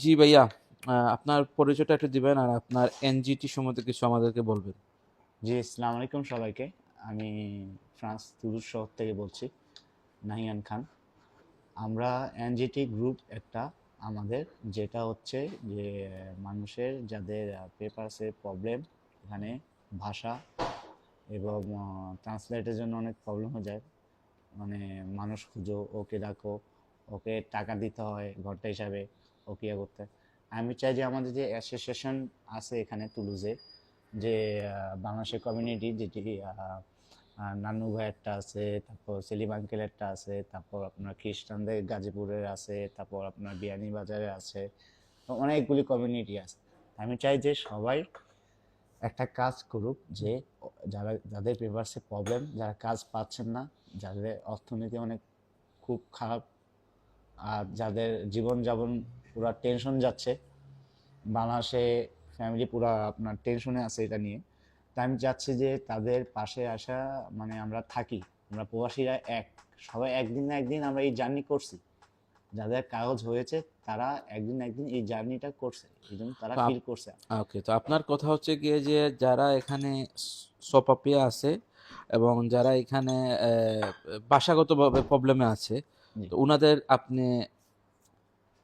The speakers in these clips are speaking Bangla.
জি ভাইয়া, আপনার পরিচয়টা একটু দিবেন আর আপনার এনজিটি সম্বন্ধে কিছু আমাদেরকে বলবেন। জি, আসসালামু আলাইকুম সবাইকে। আমি ফ্রান্স তুরুস শহর থেকে বলছি, নাহিয়ান খান। আমরা এনজিটি গ্রুপ একটা আমাদের, যেটা হচ্ছে যে মানুষের যাদের পেপারসের প্রবলেম, এখানে ভাষা এবং ট্রান্সলেটের জন্য অনেক প্রবলেম হয়ে যায়। মানে মানুষ খুঁজো, ওকে ডাকো, ওকে টাকা দিতে হয় ঘন্টা হিসাবে, ওকে ইয়ে করতে হয়। আমি চাই যে আমাদের যে অ্যাসোসিয়েশন আছে এখানে টুলুজে, যে বাংলাদেশের কমিউনিটি, যেটি নানু ভাইয়েরটা আছে, তারপর সেলিম আঙ্কেলেরটা আছে, তারপর আপনার খ্রিস্টানদের গাজীপুরের আছে, তারপর আপনার বিয়ানীবাজারে আছে। তো অনেকগুলি কমিউনিটি আছে। আমি চাই যে সবাই একটা কাজ করুক, যে যাদের পেপারসে প্রবলেম, যারা কাজ পাচ্ছেন না, যাদের অর্থনীতি অনেক খুব খারাপ, আর যাদের জীবনযাপন পুরা টেনশন যাচ্ছে, বাংলাদেশে ফ্যামিলি পুরা আপনার টেনশনে আছে এটা নিয়ে। তাই আমি চাচ্ছি যে তাদের পাশে আসা, মানে আমরা থাকি, আমরা প্রবাসীরা সবাই একদিন না একদিন আমরা এই জার্নি করছি। যাদের কাগজ হয়েছে তারা একদিন না একদিন এই জার্নিটা করছে, এই জন্য তারা তো ফিল করছে। ওকে, তো আপনার কথা হচ্ছে গিয়ে যে যারা এখানে সপাপিয়া আছে এবং যারা এখানে ভাষাগতভাবে প্রবলেমে আছে, জি, তো উনাদের আপনি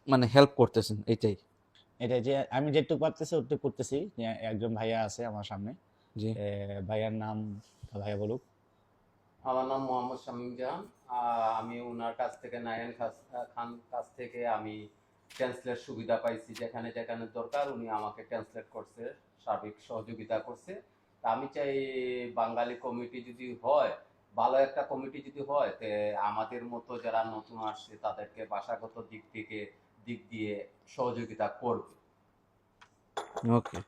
মানে হেল্প করতেছেন এইটাই। এটা যে আমি যেটুকু পারতেছি ওটুকু করতেছি। যে একজন ভাইয়া আছে আমার সামনে, জি। ভাইয়ার নাম, ভাইয়া বলুক। আমার নাম মোহাম্মদ শামীম জাহান। আমি ওনার কাছ থেকে খান কাছ থেকে আমি ট্রান্সলেট সুবিধা পাইছি, যেখানে যেখানে দরকার উনি আমাকে ট্রান্সলেট করছে, সার্বিক সহযোগিতা করছে। তা আমি চাই বাঙালি কমিটি যদি হয়, ভালো একটা কমিটি যদি হয়, তে আমাদের মতো যারা নতুন আসছে তাদেরকে ভাষাগত দিক দিয়ে সহযোগিতা করবে। ওকে,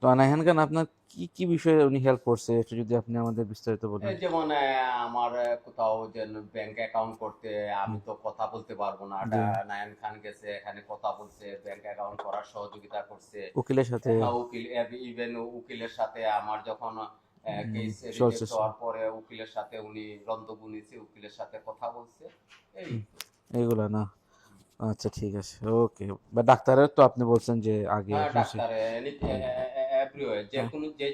তো আনাইহান খান, আপনার কি কি বিষয়ে উনি হেল্প করছে একটু যদি আপনি আমাদের বিস্তারিত বলেন। এই যেমন আমার কোথাও যেন ব্যাংক অ্যাকাউন্ট করতে, আমি তো কথা বলতে পারবো না, জি। নায়ান খান গেছে এখানে কথা বলছে, ব্যাংক অ্যাকাউন্ট করার সহযোগিতা করছে। উকিলের সাথে। হ্যাঁ, ইভেন উকিলের সাথে আমার যখন কেস চলছে। রিজেক্ট হওয়ার পরে উকিলের সাথে উনি রন্ধ বুনেছে, উকিলের সাথে কথা বলছে। এই তো। এইগুলা না। আচ্ছা, ঠিক আছে, ওকে। বা ডাক্তারের তো আপনি বলছেন যে আগে হ্যাঁ, শুনছি। ডাক্তার এভরিওয়ে, হ্যাঁ। যে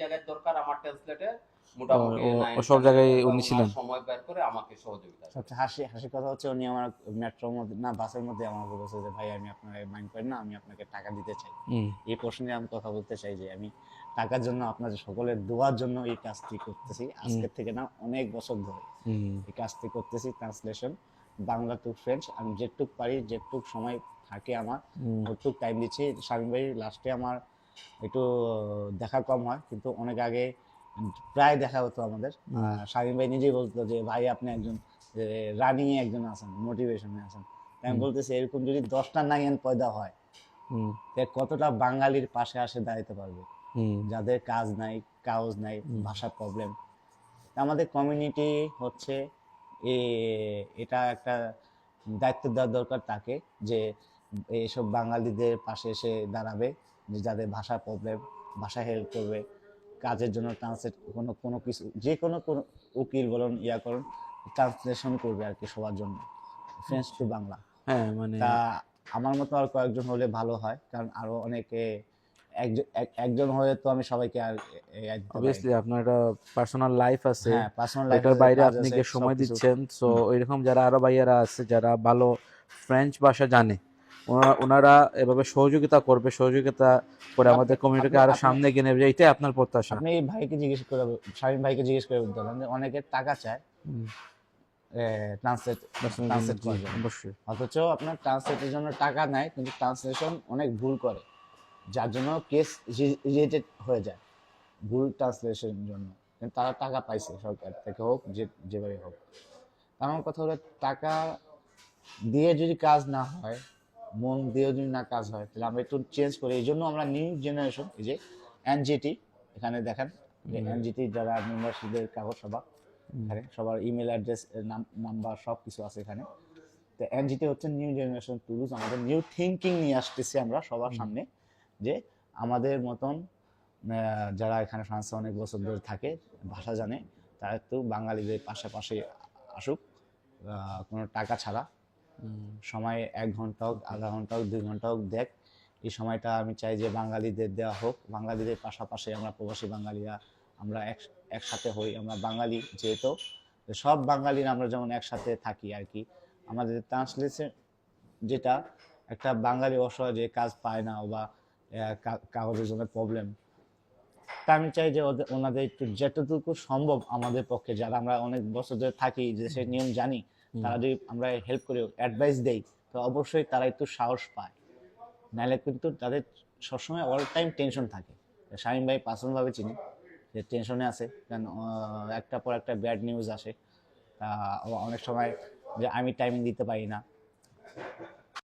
জায়গায় দরকার আমার ট্রান্সলেটে, ও মোটামুটি ও ও নাইন সব খানের জায়গায় উনি ওনার ছিলেন। সময় বের করে আমাকে সহযোগিতা সবচেয়ে করেছে। হাসির কথা হচ্ছে, উনি আমার মেট্রোর মধ্যে না বাসের মধ্যে আমাকে বলছে যে ভাই, আমি আপনাকে মাইন্ড করেন না, আমি আপনাকে টাকা দিতে চাই। হুম। এই প্রশ্নে আমি কথা বলতে চাই যে আমি টাকার জন্য, আপনাদের সকলের দোয়ার জন্য এই কাজটি করতেছি, হুম। আজকের থেকে না অনেক বছর ধরে হুম। এই কাজটি করতেছি। ট্রান্সলেশন বাংলা টু ফ্রেঞ্চ, আমি যেটুক পারি, যেটুক সময় থাকে আমার, হুম। ওটুক টাইম দিচ্ছি। স্বামী ভাই লাস্টে আমার একটু দেখা কম হয়, কিন্তু অনেক আগে প্রায় দেখা হতো আমাদের। হুম। শামীম ভাই নিজেই বলতো যে ভাই, আপনি একজন রানিং একজন আছেন, মোটিভেশনে আছেন। তাই আমি হুম। বলতেছি, এরকম যদি 10টা নাইয়ান পয়দা হয়, হুম। তে কতটা বাঙালির পাশে আসে দাঁড়াতে পারবে, হুম। যাদের কাজ নাই, কাগজ নাই, হুম। ভাষা প্রবলেম। আমাদের কমিউনিটি হচ্ছে এটা একটা দায়িত্ব দেওয়া দরকার তাকে, যে এইসব বাঙালিদের পাশে এসে দাঁড়াবে, যে যাদের ভাষা প্রবলেম, ভাষা হেল্প করবে, কাজের জন্য ট্রান্সলেট, কোনো কোনো কিছু, যে কোনো কোনো উকিল বলুন, ইয়া করুন, ট্রান্সলেশন করবে আর কি সবার জন্য, ফ্রেঞ্চ টু বাংলা। হ্যাঁ, মানে তা আমার মতো আর কয়েকজন হলে ভালো হয়, কারণ আরো অনেকে, একজন হয়ে তো আমি সবাইকে আর দিতে পারি অবভিয়াসলি না। আপনার একটা পার্সোনাল লাইফ আছে, হ্যাঁ, পার্সোনাল লাইফ ওইটার আছে, বাইরে কাজ আপনি আছে, গিয়ে সময় সবকিছু। দিচ্ছেন। সো হুম। এরকম যারা আরো ভাইয়ারা আছে যারা ভালো ফ্রেঞ্চ ভাষা জানে, ওনারা এভাবে সহযোগিতা করবে, সহযোগিতা করে আপনি আমাদের কমিউনিটিকে আপনি আরো আপনি সামনে এগিয়ে নেবে, এটাই আপনার প্রত্যাশা। আপনি এই ভাইকে জিজ্ঞেস করে, শামীম ভাইকে জিজ্ঞেস করে বলতে পারেন যে অনেকে টাকা চায় হুম। ট্রান্সলেট বাঁচানোর জন্য, ট্রান্সলেট জি, করার জন্য, অবশ্যই। অথচ আপনার ট্রান্সলেটের জন্য টাকা নেয়, কিন্তু ট্রান্সলেশন অনেক ভুল করে, যার জন্য কেস রিজেক্টেড হয়ে যায়, ভুল ট্রান্সলেশনের জন্য। কিন্তু তারা টাকা পাইছে সরকার থেকে হোক, যেভাবে হোক। আমার কথা হলো, টাকা দিয়ে যদি কাজ না হয়, মন দিয়ে যদি না কাজ হয়, তাহলে আমরা একটু চেঞ্জ করি। এই জন্য আমরা নিউ জেনারেশন, এই যে এনজিটি, এখানে দেখেন যে হুম। এনজিটি যারা মেম্বারশিপের কাগজ, সবার হুম। এখানে সবার ইমেল অ্যাড্রেস, নাম্বার সব কিছু আছে এখানে। তো এনজিটি হচ্ছে নিউ জেনারেশন টুলস, আমাদের নিউ থিঙ্কিং নিয়ে আসতেছি আমরা সবার হুম। সামনে, যে আমাদের মতন যারা এখানে ফ্রান্সে অনেক বছর ধরে থাকে, ভাষা জানে, তারা একটু বাঙালিদের পাশাপাশি আসুক, কোনো টাকা ছাড়া। সময় 1 ঘন্টা হোক, আধা ঘন্টা হোক, 2 ঘন্টা হোক দেখ। এই সময়টা আমি চাই যে বাঙালিদের দেওয়া হোক। বাঙালিদের পাশাপাশি আমরা প্রবাসী বাঙালিরা আমরা একসাথে হই। আমরা বাঙালি যেহেতু, তো সব বাঙালিরা আমরা যেমন একসাথে থাকি আর কি। আমাদের ট্রান্সলেশন যেটা, একটা বাঙালি অসহায় যে কাজ পায় না বা কাগজের জন্য প্রবলেম, তা আমি চাই যে ওনাদের একটু যতটুকু সম্ভব আমাদের পক্ষে, যারা আমরা অনেক বছর ধরে থাকি, দেশের নিয়ম জানি, তারা যদি আমরা হেল্প করি, অ্যাডভাইস দেই, তো অবশ্যই তারা একটু সাহস পায়। নাহলে কিন্তু তাদের সবসময় অল টাইম টেনশন থাকে। শামীম ভাই পার্সোনালভাবে চিনি, যে টেনশনে আছে, কারণ একটা পর একটা ব্যাড নিউজ আসে। তা অনেক সময় যে আমি টাইমিং দিতে পারি না,